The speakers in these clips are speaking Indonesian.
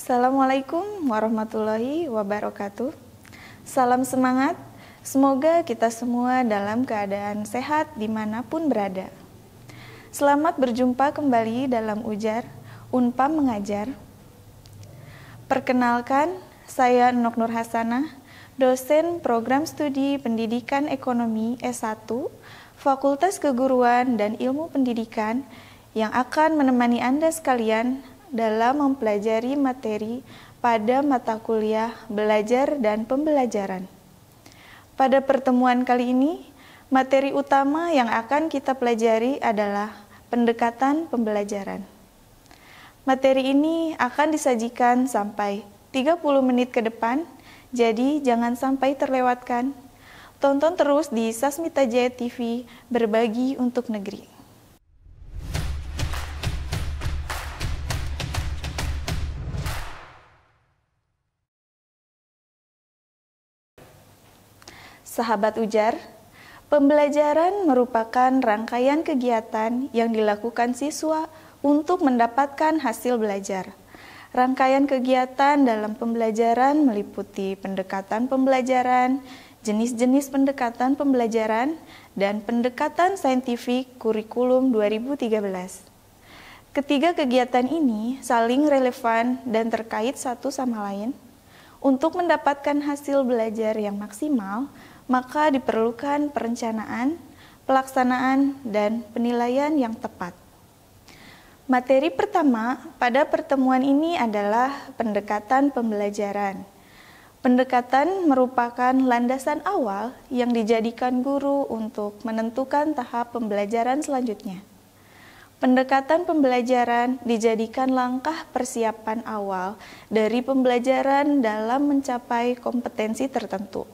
Assalamualaikum warahmatullahi wabarakatuh. Salam semangat, semoga kita semua dalam keadaan sehat dimanapun berada. Selamat berjumpa kembali dalam Ujar, Unpam Mengajar. Perkenalkan, saya Nok Nur Hasanah, dosen Program Studi Pendidikan Ekonomi S1, Fakultas Keguruan dan Ilmu Pendidikan yang akan menemani Anda sekalian dalam mempelajari materi pada mata kuliah Belajar dan Pembelajaran. Pada pertemuan kali ini, materi utama yang akan kita pelajari adalah pendekatan pembelajaran. Materi ini akan disajikan sampai 30 menit ke depan, jadi jangan sampai terlewatkan. Tonton terus di Sasmita Jaya TV, berbagi untuk negeri. Sahabat Ujar, pembelajaran merupakan rangkaian kegiatan yang dilakukan siswa untuk mendapatkan hasil belajar. Rangkaian kegiatan dalam pembelajaran meliputi pendekatan pembelajaran, jenis-jenis pendekatan pembelajaran, dan pendekatan saintifik kurikulum 2013. Ketiga kegiatan ini saling relevan dan terkait satu sama lain. Untuk mendapatkan hasil belajar yang maksimal, maka diperlukan perencanaan, pelaksanaan, dan penilaian yang tepat. Materi pertama pada pertemuan ini adalah pendekatan pembelajaran. Pendekatan merupakan landasan awal yang dijadikan guru untuk menentukan tahap pembelajaran selanjutnya. Pendekatan pembelajaran dijadikan langkah persiapan awal dari pembelajaran dalam mencapai kompetensi tertentu.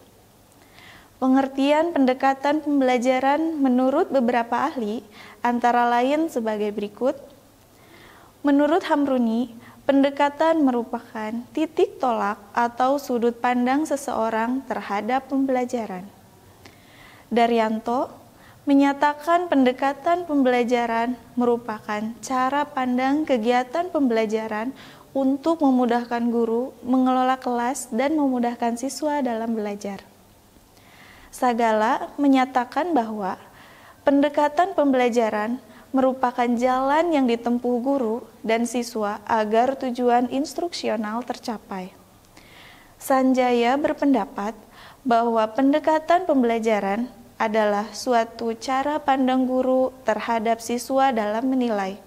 Pengertian pendekatan pembelajaran menurut beberapa ahli antara lain sebagai berikut. Menurut Hamruni, pendekatan merupakan titik tolak atau sudut pandang seseorang terhadap pembelajaran. Daryanto menyatakan pendekatan pembelajaran merupakan cara pandang kegiatan pembelajaran untuk memudahkan guru mengelola kelas dan memudahkan siswa dalam belajar. Sagala menyatakan bahwa pendekatan pembelajaran merupakan jalan yang ditempuh guru dan siswa agar tujuan instruksional tercapai. Sanjaya berpendapat bahwa pendekatan pembelajaran adalah suatu cara pandang guru terhadap siswa dalam menilai,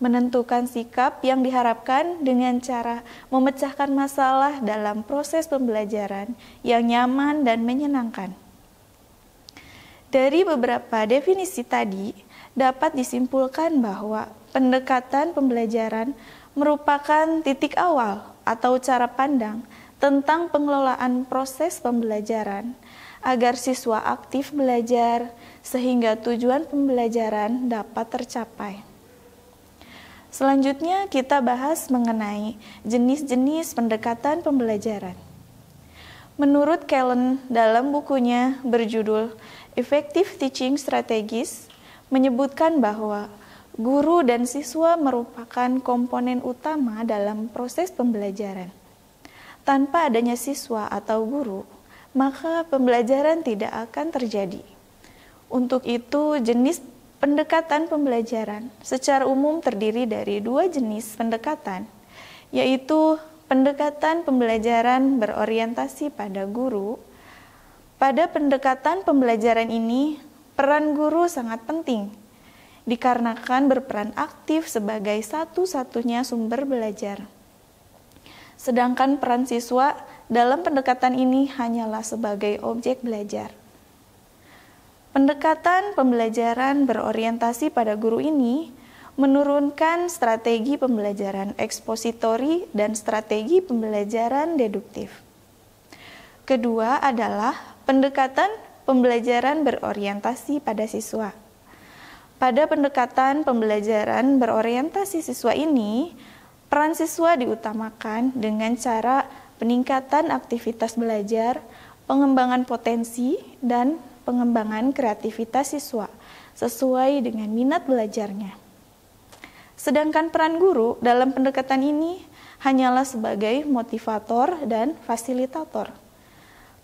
menentukan sikap yang diharapkan dengan cara memecahkan masalah dalam proses pembelajaran yang nyaman dan menyenangkan. Dari beberapa definisi tadi, dapat disimpulkan bahwa pendekatan pembelajaran merupakan titik awal atau cara pandang tentang pengelolaan proses pembelajaran agar siswa aktif belajar sehingga tujuan pembelajaran dapat tercapai. Selanjutnya kita bahas mengenai jenis-jenis pendekatan pembelajaran. Menurut Kellen dalam bukunya berjudul Effective Teaching Strategies menyebutkan bahwa guru dan siswa merupakan komponen utama dalam proses pembelajaran. Tanpa adanya siswa atau guru, maka pembelajaran tidak akan terjadi. Untuk itu, jenis pendekatan pembelajaran secara umum terdiri dari dua jenis pendekatan, yaitu pendekatan pembelajaran berorientasi pada guru. Pada pendekatan pembelajaran ini, peran guru sangat penting, dikarenakan berperan aktif sebagai satu-satunya sumber belajar. Sedangkan peran siswa dalam pendekatan ini hanyalah sebagai objek belajar. Pendekatan pembelajaran berorientasi pada guru ini menurunkan strategi pembelajaran ekspositori dan strategi pembelajaran deduktif. Kedua adalah pendekatan pembelajaran berorientasi pada siswa. Pada pendekatan pembelajaran berorientasi siswa ini, peran siswa diutamakan dengan cara peningkatan aktivitas belajar, pengembangan potensi, dan pengembangan kreativitas siswa sesuai dengan minat belajarnya. Sedangkan peran guru dalam pendekatan ini hanyalah sebagai motivator dan fasilitator.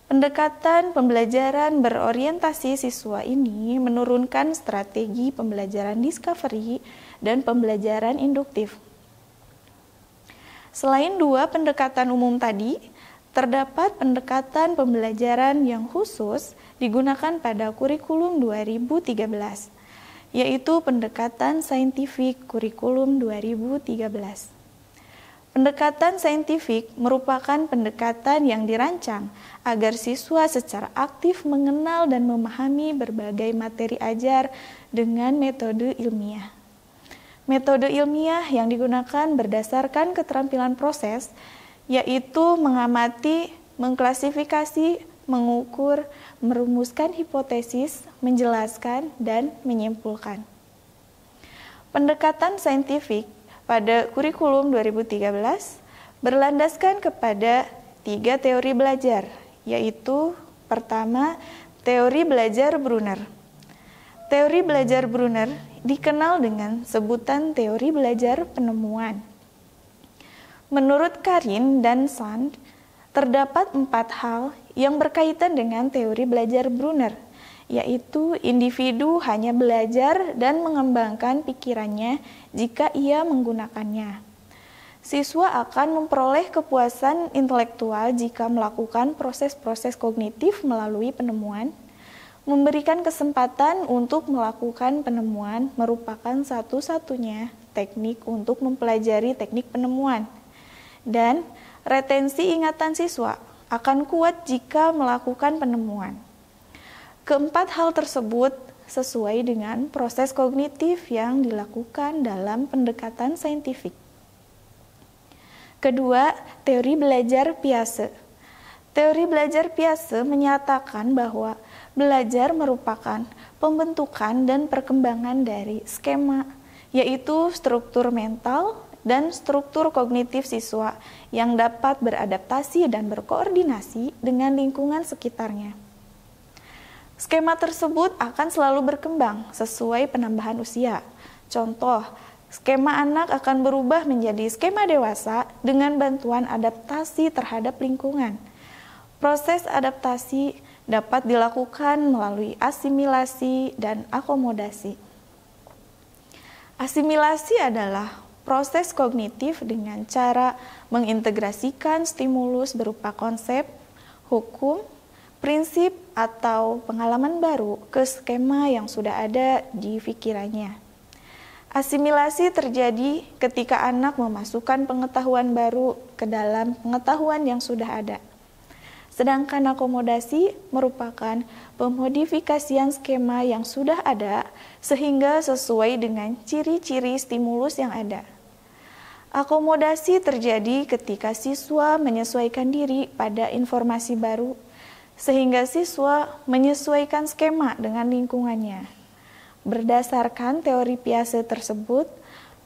Pendekatan pembelajaran berorientasi siswa ini menurunkan strategi pembelajaran discovery dan pembelajaran induktif. Selain dua pendekatan umum tadi, terdapat pendekatan pembelajaran yang khusus digunakan pada kurikulum 2013, yaitu pendekatan saintifik kurikulum 2013. Pendekatan saintifik merupakan pendekatan yang dirancang agar siswa secara aktif mengenal dan memahami berbagai materi ajar dengan metode ilmiah. Metode ilmiah yang digunakan berdasarkan keterampilan proses, yaitu mengamati, mengklasifikasi, mengukur, merumuskan hipotesis, menjelaskan, dan menyimpulkan. Pendekatan saintifik pada kurikulum 2013 berlandaskan kepada 3 teori belajar, yaitu pertama, teori belajar Brunner. Teori belajar Brunner dikenal dengan sebutan teori belajar penemuan. Menurut Karin dan Sand, terdapat 4 hal yang berkaitan dengan teori belajar Brunner, yaitu individu hanya belajar dan mengembangkan pikirannya jika ia menggunakannya. Siswa akan memperoleh kepuasan intelektual jika melakukan proses-proses kognitif melalui penemuan. Memberikan kesempatan untuk melakukan penemuan merupakan satu-satunya teknik untuk mempelajari teknik penemuan. Dan retensi ingatan siswa akan kuat jika melakukan penemuan. Keempat hal tersebut sesuai dengan proses kognitif yang dilakukan dalam pendekatan saintifik. Kedua, teori belajar Piaget. Teori belajar Piaget menyatakan bahwa belajar merupakan pembentukan dan perkembangan dari skema, yaitu struktur mental dan struktur kognitif siswa yang dapat beradaptasi dan berkoordinasi dengan lingkungan sekitarnya. Skema tersebut akan selalu berkembang sesuai penambahan usia. Contoh, skema anak akan berubah menjadi skema dewasa dengan bantuan adaptasi terhadap lingkungan. Proses adaptasi dapat dilakukan melalui asimilasi dan akomodasi. Asimilasi adalah proses kognitif dengan cara mengintegrasikan stimulus berupa konsep, hukum, prinsip, atau pengalaman baru ke skema yang sudah ada di pikirannya. Asimilasi terjadi ketika anak memasukkan pengetahuan baru ke dalam pengetahuan yang sudah ada. Sedangkan akomodasi merupakan pemodifikasian skema yang sudah ada sehingga sesuai dengan ciri-ciri stimulus yang ada. Akomodasi terjadi ketika siswa menyesuaikan diri pada informasi baru, sehingga siswa menyesuaikan skema dengan lingkungannya. Berdasarkan teori Piaget tersebut,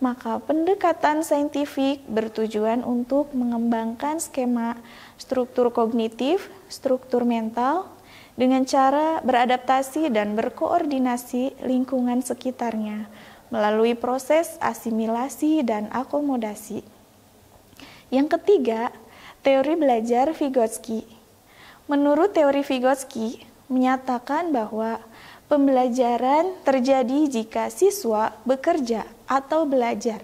maka pendekatan saintifik bertujuan untuk mengembangkan skema struktur kognitif, struktur mental, dengan cara beradaptasi dan berkoordinasi lingkungan sekitarnya melalui proses asimilasi dan akomodasi. Yang ketiga, teori belajar Vygotsky. Menurut teori Vygotsky, menyatakan bahwa pembelajaran terjadi jika siswa bekerja atau belajar,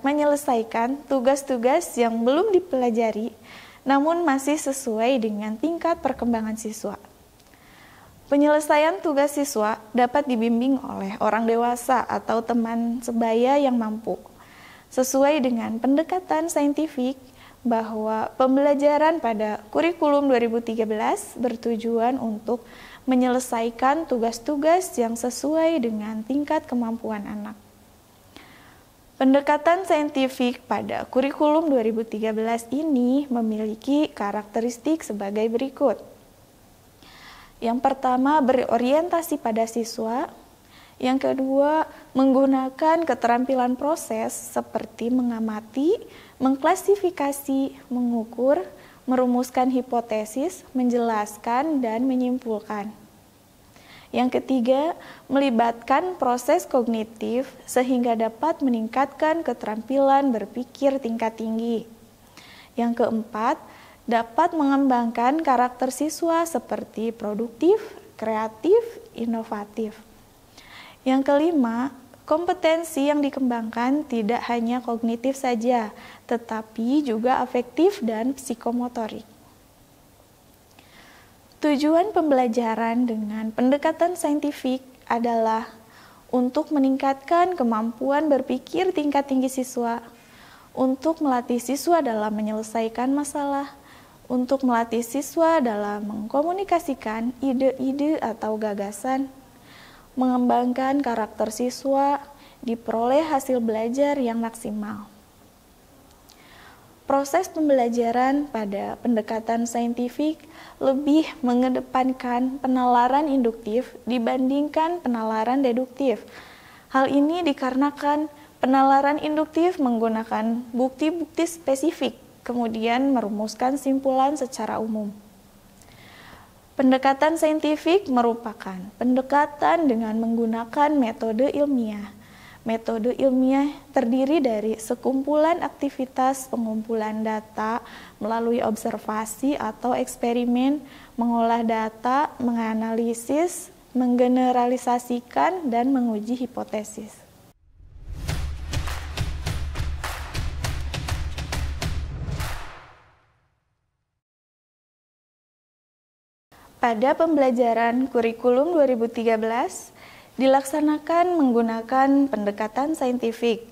menyelesaikan tugas-tugas yang belum dipelajari, namun masih sesuai dengan tingkat perkembangan siswa. Penyelesaian tugas siswa dapat dibimbing oleh orang dewasa atau teman sebaya yang mampu. Sesuai dengan pendekatan saintifik, bahwa pembelajaran pada kurikulum 2013 bertujuan untuk menyelesaikan tugas-tugas yang sesuai dengan tingkat kemampuan anak. Pendekatan saintifik pada kurikulum 2013 ini memiliki karakteristik sebagai berikut. Yang pertama, berorientasi pada siswa. Yang kedua, menggunakan keterampilan proses seperti mengamati, mengklasifikasi, mengukur, merumuskan hipotesis, menjelaskan, dan menyimpulkan. Yang ketiga, melibatkan proses kognitif sehingga dapat meningkatkan keterampilan berpikir tingkat tinggi. Yang keempat, dapat mengembangkan karakter siswa seperti produktif, kreatif, inovatif. Yang kelima, kompetensi yang dikembangkan tidak hanya kognitif saja, tetapi juga afektif dan psikomotorik. Tujuan pembelajaran dengan pendekatan saintifik adalah untuk meningkatkan kemampuan berpikir tingkat tinggi siswa, untuk melatih siswa dalam menyelesaikan masalah, untuk melatih siswa dalam mengkomunikasikan ide-ide atau gagasan, mengembangkan karakter siswa, diperoleh hasil belajar yang maksimal. Proses pembelajaran pada pendekatan saintifik lebih mengedepankan penalaran induktif dibandingkan penalaran deduktif. Hal ini dikarenakan penalaran induktif menggunakan bukti-bukti spesifik, kemudian merumuskan simpulan secara umum. Pendekatan saintifik merupakan pendekatan dengan menggunakan metode ilmiah. Metode ilmiah terdiri dari sekumpulan aktivitas pengumpulan data melalui observasi atau eksperimen, mengolah data, menganalisis, menggeneralisasikan, dan menguji hipotesis. Pada pembelajaran kurikulum 2013, dilaksanakan menggunakan pendekatan saintifik.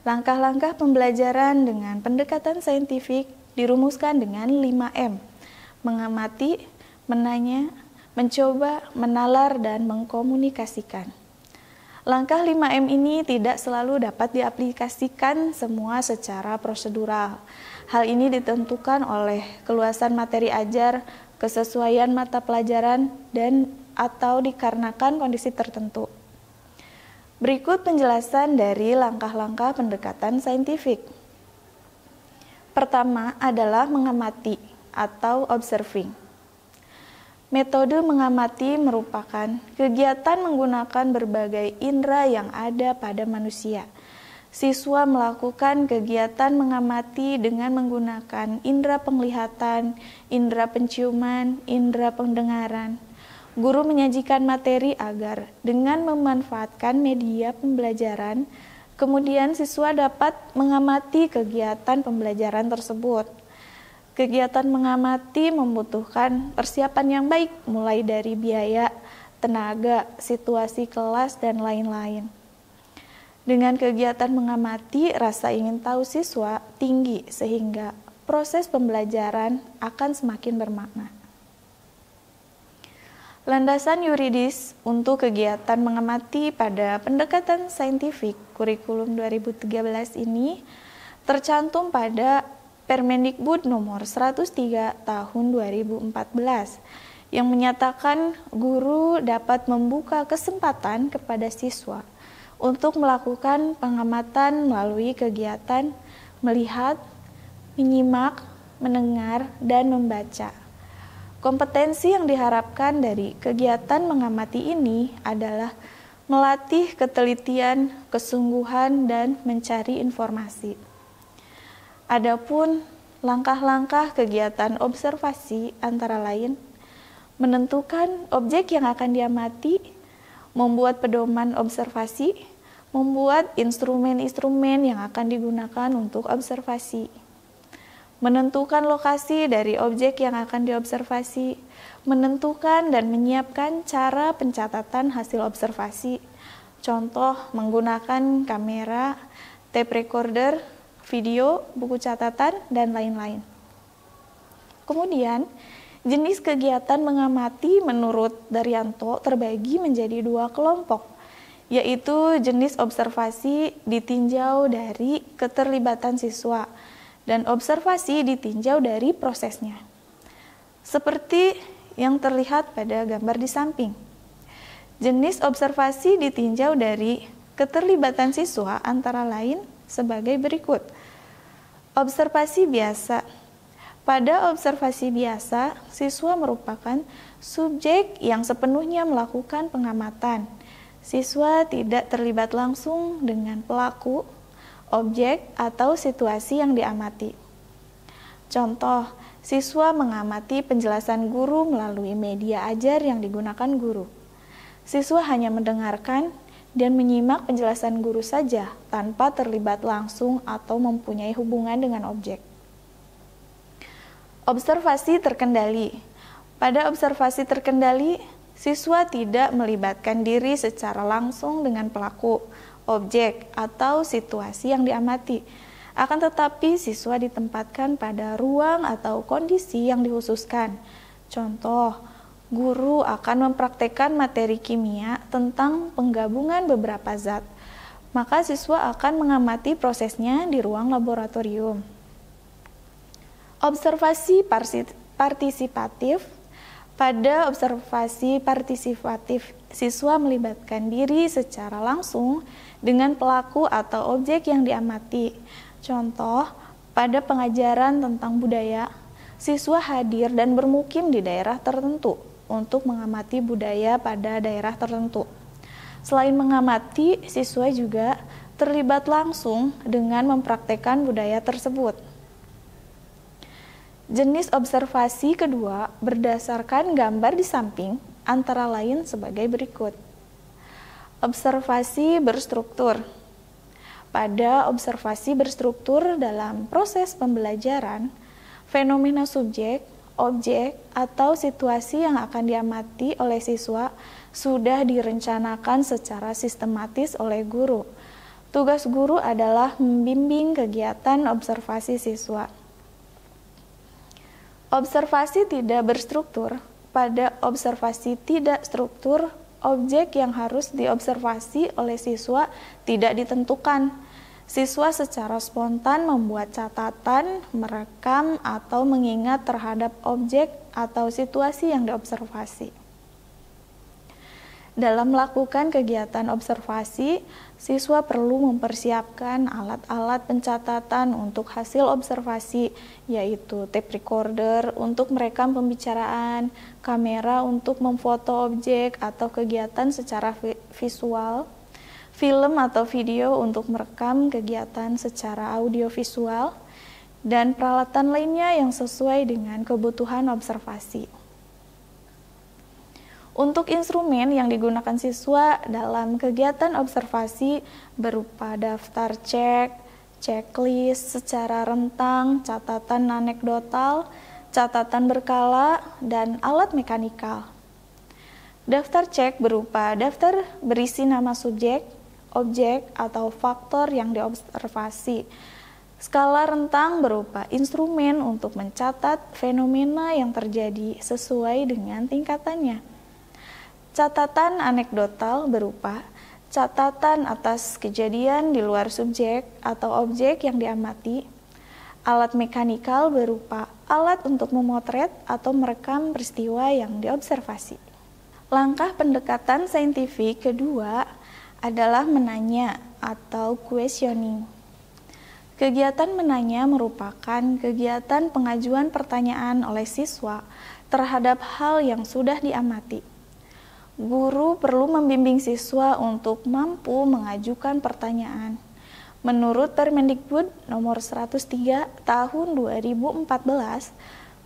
Langkah-langkah pembelajaran dengan pendekatan saintifik dirumuskan dengan 5M: mengamati, menanya, mencoba, menalar, dan mengkomunikasikan. Langkah 5M ini tidak selalu dapat diaplikasikan semua secara prosedural. Hal ini ditentukan oleh keluasan materi ajar, kesesuaian mata pelajaran, dan atau dikarenakan kondisi tertentu. Berikut penjelasan dari langkah-langkah pendekatan saintifik. Pertama adalah mengamati atau observing. Metode mengamati merupakan kegiatan menggunakan berbagai indera yang ada pada manusia. Siswa melakukan kegiatan mengamati dengan menggunakan indera penglihatan, indera penciuman, indera pendengaran. Guru menyajikan materi agar dengan memanfaatkan media pembelajaran, kemudian siswa dapat mengamati kegiatan pembelajaran tersebut. Kegiatan mengamati membutuhkan persiapan yang baik, mulai dari biaya, tenaga, situasi kelas, dan lain-lain. Dengan kegiatan mengamati, rasa ingin tahu siswa tinggi sehingga proses pembelajaran akan semakin bermakna. Landasan yuridis untuk kegiatan mengamati pada pendekatan saintifik kurikulum 2013 ini tercantum pada Permendikbud nomor 103 tahun 2014 yang menyatakan guru dapat membuka kesempatan kepada siswa untuk melakukan pengamatan melalui kegiatan melihat, menyimak, mendengar, dan membaca. Kompetensi yang diharapkan dari kegiatan mengamati ini adalah melatih ketelitian, kesungguhan, dan mencari informasi. Adapun langkah-langkah kegiatan observasi antara lain menentukan objek yang akan diamati, membuat pedoman observasi, membuat instrumen-instrumen yang akan digunakan untuk observasi, menentukan lokasi dari objek yang akan diobservasi, menentukan dan menyiapkan cara pencatatan hasil observasi, contoh menggunakan kamera, tape recorder, video, buku catatan, dan lain-lain. Kemudian, jenis kegiatan mengamati menurut Daryanto terbagi menjadi 2 kelompok, yaitu jenis observasi ditinjau dari keterlibatan siswa, dan observasi ditinjau dari prosesnya. Seperti yang terlihat pada gambar di samping. Jenis observasi ditinjau dari keterlibatan siswa antara lain sebagai berikut. Observasi biasa. Pada observasi biasa, siswa merupakan subjek yang sepenuhnya melakukan pengamatan. Siswa tidak terlibat langsung dengan pelaku, objek, atau situasi yang diamati. Contoh, siswa mengamati penjelasan guru melalui media ajar yang digunakan guru. Siswa hanya mendengarkan dan menyimak penjelasan guru saja tanpa terlibat langsung atau mempunyai hubungan dengan objek. Observasi terkendali. Pada observasi terkendali, siswa tidak melibatkan diri secara langsung dengan pelaku, objek, atau situasi yang diamati. Akan tetapi, siswa ditempatkan pada ruang atau kondisi yang dikhususkan. Contoh, guru akan mempraktekkan materi kimia tentang penggabungan beberapa zat. Maka siswa akan mengamati prosesnya di ruang laboratorium. Observasi partisipatif. Pada observasi partisipatif, siswa melibatkan diri secara langsung dengan pelaku atau objek yang diamati. Contoh, pada pengajaran tentang budaya, siswa hadir dan bermukim di daerah tertentu untuk mengamati budaya pada daerah tertentu. Selain mengamati, siswa juga terlibat langsung dengan mempraktekkan budaya tersebut. Jenis observasi kedua berdasarkan gambar di samping, antara lain sebagai berikut. Observasi berstruktur. Pada observasi berstruktur dalam proses pembelajaran, fenomena subjek, objek, atau situasi yang akan diamati oleh siswa sudah direncanakan secara sistematis oleh guru. Tugas guru adalah membimbing kegiatan observasi siswa. Observasi tidak berstruktur. Pada observasi tidak struktur, objek yang harus diobservasi oleh siswa tidak ditentukan. Siswa secara spontan membuat catatan, merekam, atau mengingat terhadap objek atau situasi yang diobservasi. Dalam melakukan kegiatan observasi, siswa perlu mempersiapkan alat-alat pencatatan untuk hasil observasi, yaitu tape recorder untuk merekam pembicaraan, kamera untuk memfoto objek atau kegiatan secara visual, film atau video untuk merekam kegiatan secara audiovisual, dan peralatan lainnya yang sesuai dengan kebutuhan observasi. Untuk instrumen yang digunakan siswa dalam kegiatan observasi berupa daftar cek, checklist secara rentang, catatan anekdotal, catatan berkala, dan alat mekanikal. Daftar cek berupa daftar berisi nama subjek, objek, atau faktor yang diobservasi. Skala rentang berupa instrumen untuk mencatat fenomena yang terjadi sesuai dengan tingkatannya. Catatan anekdotal berupa catatan atas kejadian di luar subjek atau objek yang diamati. Alat mekanikal berupa alat untuk memotret atau merekam peristiwa yang diobservasi. Langkah pendekatan saintifik kedua adalah menanya atau questioning. Kegiatan menanya merupakan kegiatan pengajuan pertanyaan oleh siswa terhadap hal yang sudah diamati. Guru perlu membimbing siswa untuk mampu mengajukan pertanyaan. Menurut Permendikbud nomor 103 tahun 2014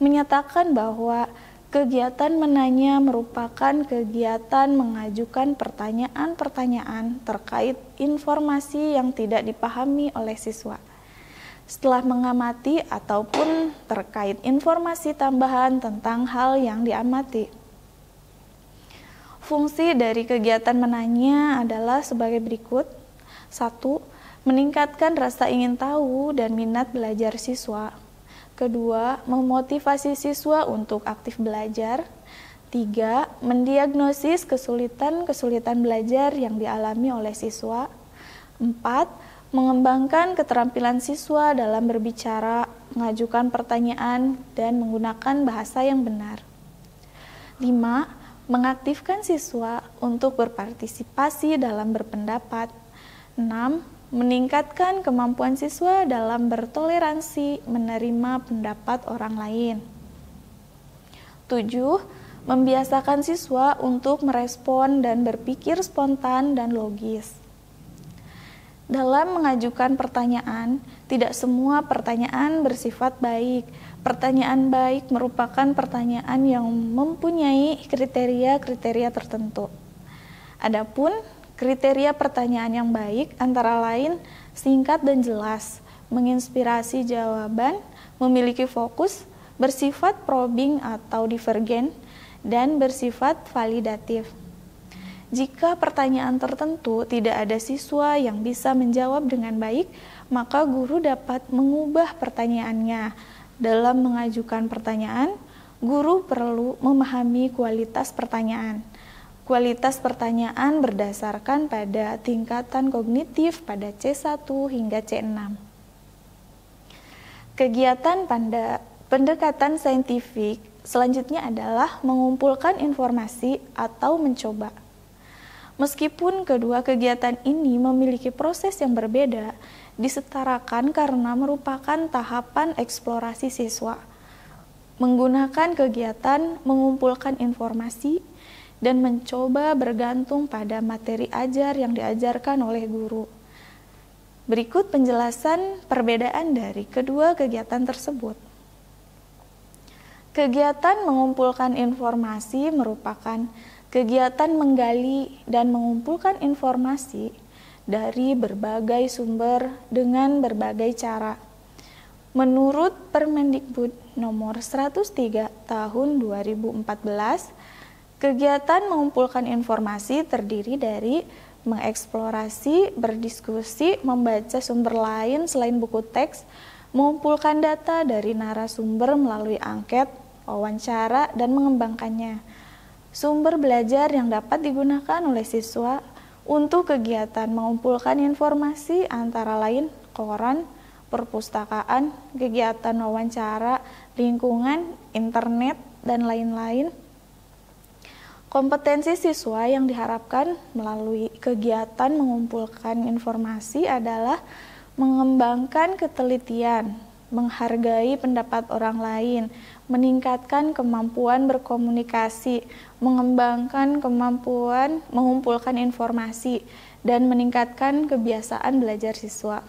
menyatakan bahwa kegiatan menanya merupakan kegiatan mengajukan pertanyaan-pertanyaan terkait informasi yang tidak dipahami oleh siswa. Setelah mengamati ataupun terkait informasi tambahan tentang hal yang diamati. Fungsi dari kegiatan menanya adalah sebagai berikut. 1. Meningkatkan rasa ingin tahu dan minat belajar siswa. 2. Memotivasi siswa untuk aktif belajar. 3. Mendiagnosis kesulitan-kesulitan belajar yang dialami oleh siswa. 4. Mengembangkan keterampilan siswa dalam berbicara, mengajukan pertanyaan, dan menggunakan bahasa yang benar. 5. Mengaktifkan siswa untuk berpartisipasi dalam berpendapat. 6. meningkatkan kemampuan siswa dalam bertoleransi menerima pendapat orang lain. 7. Membiasakan siswa untuk merespon dan berpikir spontan dan logis. Dalam mengajukan pertanyaan, tidak semua pertanyaan bersifat baik. Pertanyaan baik merupakan pertanyaan yang mempunyai kriteria-kriteria tertentu. Adapun kriteria pertanyaan yang baik antara lain singkat dan jelas, menginspirasi jawaban, memiliki fokus, bersifat probing atau divergen, dan bersifat validatif. Jika pertanyaan tertentu tidak ada siswa yang bisa menjawab dengan baik, maka guru dapat mengubah pertanyaannya. Dalam mengajukan pertanyaan, guru perlu memahami kualitas pertanyaan. Kualitas pertanyaan berdasarkan pada tingkatan kognitif pada C1 hingga C6. Kegiatan pada pendekatan saintifik selanjutnya adalah mengumpulkan informasi atau mencoba. Meskipun kedua kegiatan ini memiliki proses yang berbeda, disetarakan karena merupakan tahapan eksplorasi siswa. Menggunakan kegiatan mengumpulkan informasi dan mencoba bergantung pada materi ajar yang diajarkan oleh guru. Berikut penjelasan perbedaan dari kedua kegiatan tersebut. Kegiatan mengumpulkan informasi merupakan kegiatan menggali dan mengumpulkan informasi dari berbagai sumber dengan berbagai cara. Menurut Permendikbud nomor 103 tahun 2014, kegiatan mengumpulkan informasi terdiri dari mengeksplorasi, berdiskusi, membaca sumber lain selain buku teks, mengumpulkan data dari narasumber melalui angket, wawancara, dan mengembangkannya. Sumber belajar yang dapat digunakan oleh siswa untuk kegiatan mengumpulkan informasi antara lain koran, perpustakaan, kegiatan wawancara, lingkungan, internet, dan lain-lain. Kompetensi siswa yang diharapkan melalui kegiatan mengumpulkan informasi adalah mengembangkan ketelitian, menghargai pendapat orang lain, meningkatkan kemampuan berkomunikasi, mengembangkan kemampuan mengumpulkan informasi, dan meningkatkan kebiasaan belajar siswa.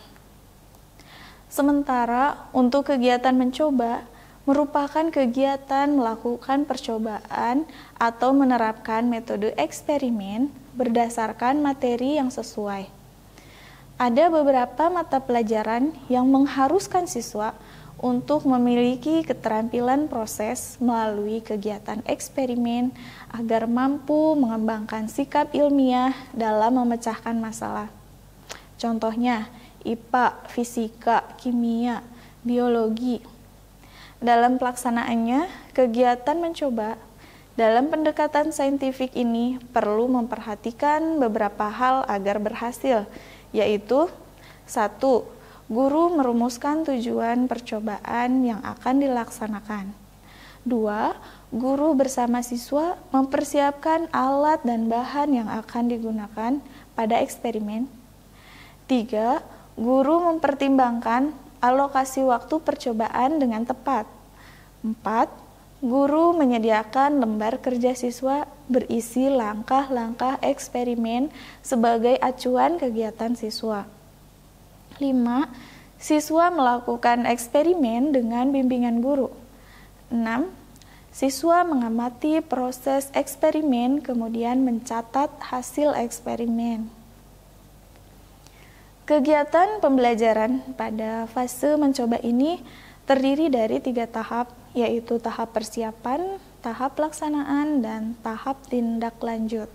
Sementara untuk kegiatan mencoba, merupakan kegiatan melakukan percobaan atau menerapkan metode eksperimen berdasarkan materi yang sesuai. Ada beberapa mata pelajaran yang mengharuskan siswa untuk memiliki keterampilan proses melalui kegiatan eksperimen agar mampu mengembangkan sikap ilmiah dalam memecahkan masalah. Contohnya, IPA, fisika, kimia, biologi. Dalam pelaksanaannya, kegiatan mencoba dalam pendekatan saintifik ini perlu memperhatikan beberapa hal agar berhasil, yaitu 1. Guru merumuskan tujuan percobaan yang akan dilaksanakan. 2. Guru bersama siswa mempersiapkan alat dan bahan yang akan digunakan pada eksperimen. 3. Guru mempertimbangkan alokasi waktu percobaan dengan tepat. 4. Guru menyediakan lembar kerja siswa berisi langkah-langkah eksperimen sebagai acuan kegiatan siswa. 5. Siswa melakukan eksperimen dengan bimbingan guru. 6. Siswa mengamati proses eksperimen kemudian mencatat hasil eksperimen. Kegiatan pembelajaran pada fase mencoba ini terdiri dari 3 tahap, yaitu tahap persiapan, tahap pelaksanaan, dan tahap tindak lanjut.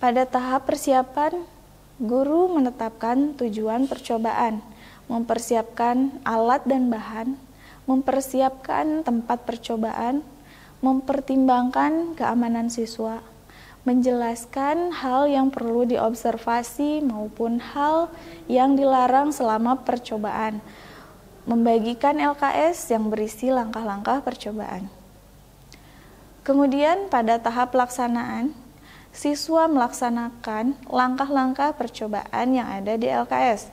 Pada tahap persiapan, guru menetapkan tujuan percobaan, mempersiapkan alat dan bahan, mempersiapkan tempat percobaan, mempertimbangkan keamanan siswa, menjelaskan hal yang perlu diobservasi maupun hal yang dilarang selama percobaan, membagikan LKS yang berisi langkah-langkah percobaan. Kemudian pada tahap pelaksanaan, Siswa melaksanakan langkah-langkah percobaan yang ada di LKS.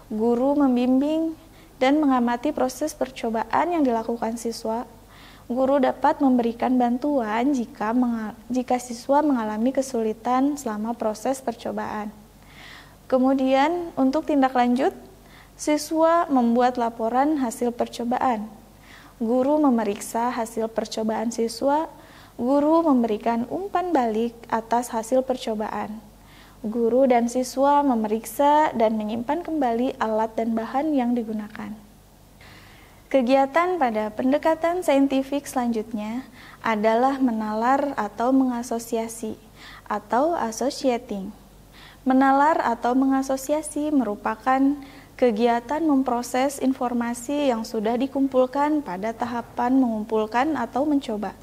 Guru membimbing dan mengamati proses percobaan yang dilakukan siswa. Guru dapat memberikan bantuan jika siswa mengalami kesulitan selama proses percobaan. Kemudian, untuk tindak lanjut, siswa membuat laporan hasil percobaan. Guru memeriksa hasil percobaan siswa. Guru memberikan umpan balik atas hasil percobaan. Guru dan siswa memeriksa dan menyimpan kembali alat dan bahan yang digunakan. Kegiatan pada pendekatan saintifik selanjutnya adalah menalar atau mengasosiasi atau associating. Menalar atau mengasosiasi merupakan kegiatan memproses informasi yang sudah dikumpulkan pada tahapan mengumpulkan atau mencoba.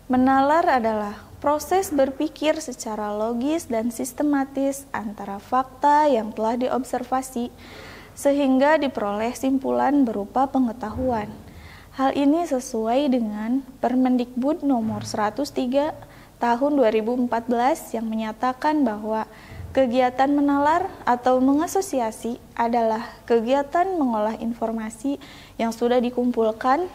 Menalar adalah proses berpikir secara logis dan sistematis antara fakta yang telah diobservasi sehingga diperoleh simpulan berupa pengetahuan. Hal ini sesuai dengan Permendikbud nomor 103 tahun 2014 yang menyatakan bahwa kegiatan menalar atau mengasosiasi adalah kegiatan mengolah informasi yang sudah dikumpulkan,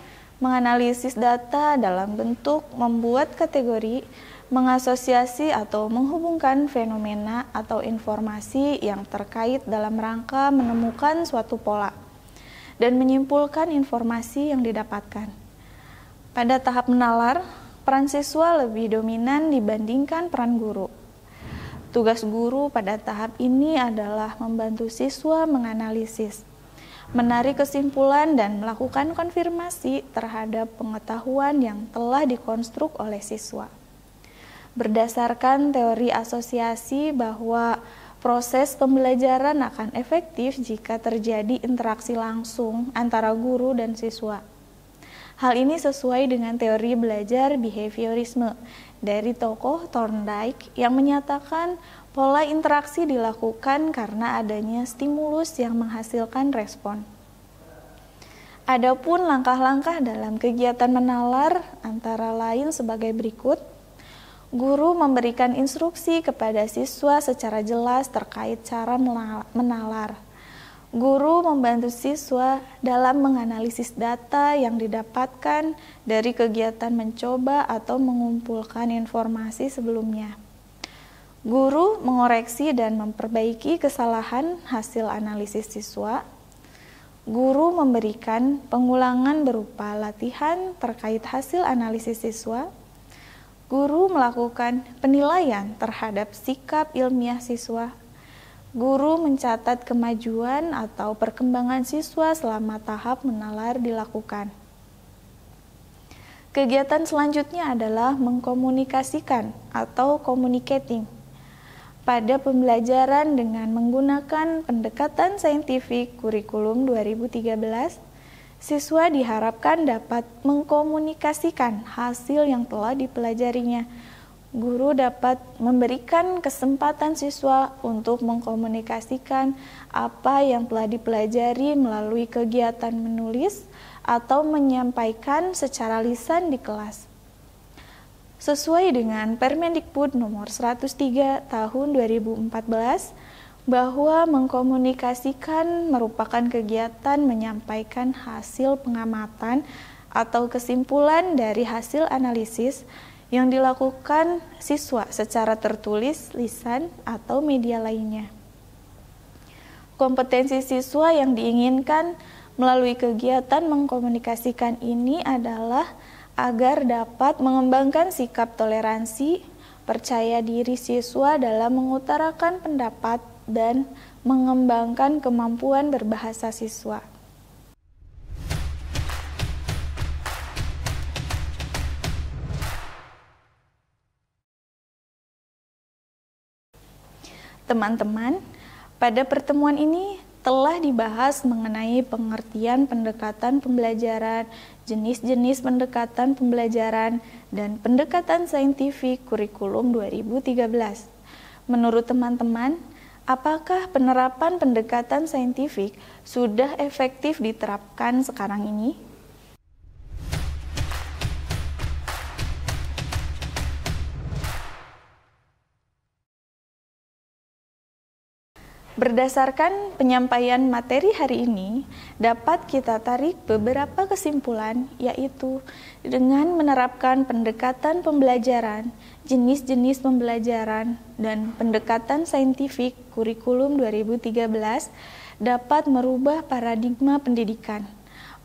menganalisis data dalam bentuk membuat kategori, mengasosiasi atau menghubungkan fenomena atau informasi yang terkait dalam rangka menemukan suatu pola, dan menyimpulkan informasi yang didapatkan. Pada tahap menalar, peran siswa lebih dominan dibandingkan peran guru. Tugas guru pada tahap ini adalah membantu siswa menganalisis, menarik kesimpulan dan melakukan konfirmasi terhadap pengetahuan yang telah dikonstruk oleh siswa. Berdasarkan teori asosiasi bahwa proses pembelajaran akan efektif jika terjadi interaksi langsung antara guru dan siswa. Hal ini sesuai dengan teori belajar behaviorisme dari tokoh Thorndike yang menyatakan pola interaksi dilakukan karena adanya stimulus yang menghasilkan respon. Adapun langkah-langkah dalam kegiatan menalar antara lain sebagai berikut. Guru memberikan instruksi kepada siswa secara jelas terkait cara menalar. Guru membantu siswa dalam menganalisis data yang didapatkan dari kegiatan mencoba atau mengumpulkan informasi sebelumnya. Guru mengoreksi dan memperbaiki kesalahan hasil analisis siswa. Guru memberikan pengulangan berupa latihan terkait hasil analisis siswa. Guru melakukan penilaian terhadap sikap ilmiah siswa. Guru mencatat kemajuan atau perkembangan siswa selama tahap menalar dilakukan. Kegiatan selanjutnya adalah mengkomunikasikan atau communicating. Pada pembelajaran dengan menggunakan pendekatan saintifik kurikulum 2013, siswa diharapkan dapat mengkomunikasikan hasil yang telah dipelajarinya. Guru dapat memberikan kesempatan siswa untuk mengkomunikasikan apa yang telah dipelajari melalui kegiatan menulis atau menyampaikan secara lisan di kelas. Sesuai dengan Permendikbud nomor 103 tahun 2014, bahwa mengkomunikasikan merupakan kegiatan menyampaikan hasil pengamatan atau kesimpulan dari hasil analisis yang dilakukan siswa secara tertulis, lisan, atau media lainnya. Kompetensi siswa yang diinginkan melalui kegiatan mengkomunikasikan ini adalah agar dapat mengembangkan sikap toleransi, percaya diri siswa dalam mengutarakan pendapat, dan mengembangkan kemampuan berbahasa siswa. Teman-teman, pada pertemuan ini telah dibahas mengenai pengertian pendekatan pembelajaran, jenis-jenis pendekatan pembelajaran, dan pendekatan saintifik kurikulum 2013. Menurut teman-teman, apakah penerapan pendekatan saintifik sudah efektif diterapkan sekarang ini? Berdasarkan penyampaian materi hari ini, dapat kita tarik beberapa kesimpulan, yaitu dengan menerapkan pendekatan pembelajaran, jenis-jenis pembelajaran, dan pendekatan saintifik kurikulum 2013 dapat merubah paradigma pendidikan.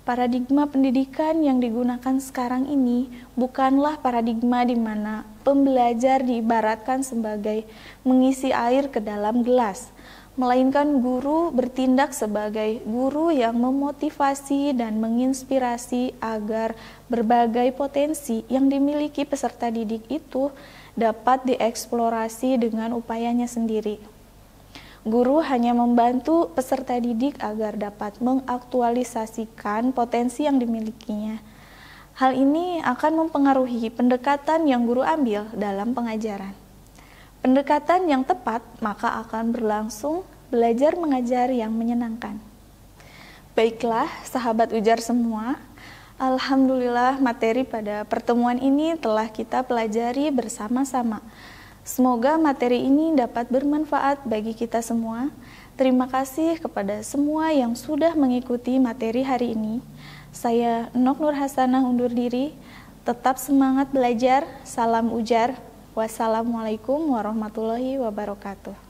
Paradigma pendidikan yang digunakan sekarang ini bukanlah paradigma di mana pembelajar diibaratkan sebagai mengisi air ke dalam gelas, melainkan guru bertindak sebagai guru yang memotivasi dan menginspirasi agar berbagai potensi yang dimiliki peserta didik itu dapat dieksplorasi dengan upayanya sendiri. Guru hanya membantu peserta didik agar dapat mengaktualisasikan potensi yang dimilikinya. Hal ini akan mempengaruhi pendekatan yang guru ambil dalam pengajaran. Pendekatan yang tepat maka akan berlangsung belajar mengajar yang menyenangkan. Baiklah, sahabat ujar semua, alhamdulillah materi pada pertemuan ini telah kita pelajari bersama-sama. Semoga materi ini dapat bermanfaat bagi kita semua. Terima kasih kepada semua yang sudah mengikuti materi hari ini. Saya Nok Nur Hasanah undur diri. Tetap semangat belajar. Salam ujar. Wassalamualaikum warahmatullahi wabarakatuh.